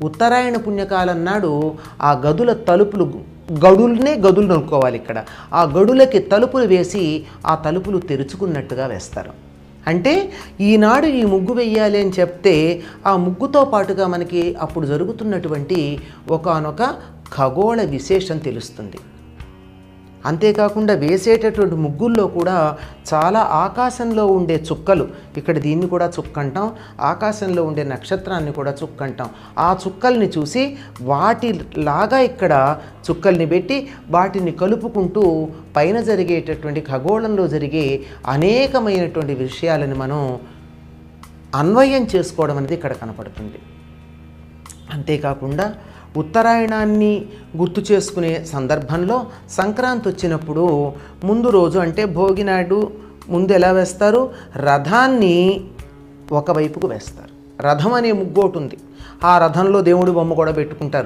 ఉత్తరాయణ పుణ్యకాలం నాడు ఆ గదుల తలుపులు గడులు అనుకోవాలి. ఇక్కడ ఆ గడులకి తలుపులు వేసి ఆ తలుపులు తెరుచుకున్నట్టుగా వేస్తారు. అంటే ఈనాడు ఈ ముగ్గు వెయ్యాలి అని చెప్తే ఆ ముగ్గుతో పాటుగా మనకి అప్పుడు జరుగుతున్నటువంటి ఒకానొక ఖగోళ విశేషం తెలుస్తుంది. అంతేకాకుండా వేసేటటువంటి ముగ్గుల్లో కూడా చాలా ఆకాశంలో ఉండే చుక్కలు, ఇక్కడ దీన్ని కూడా చుక్క అంటాం, ఆకాశంలో ఉండే నక్షత్రాన్ని కూడా చుక్క అంటాం. ఆ చుక్కల్ని చూసి వాటిలాగా ఇక్కడ చుక్కల్ని పెట్టి వాటిని కలుపుకుంటూ పైన జరిగేటటువంటి ఖగోళంలో జరిగే అనేకమైనటువంటి విషయాలను మనం అన్వయం చేసుకోవడం అనేది ఇక్కడ కనపడుతుంది. అంతేకాకుండా ఉత్తరాయణాన్ని గుర్తు చేసుకునే సందర్భంలో సంక్రాంతి వచ్చినప్పుడు ముందు రోజు అంటే భోగి నాడు ముందు ఎలా వేస్తారు, రథాన్ని ఒకవైపుకు వేస్తారు. రథం అనే ముగ్గు ఒకటి ఉంది. ఆ రథంలో దేవుడి బొమ్మ కూడా పెట్టుకుంటారు.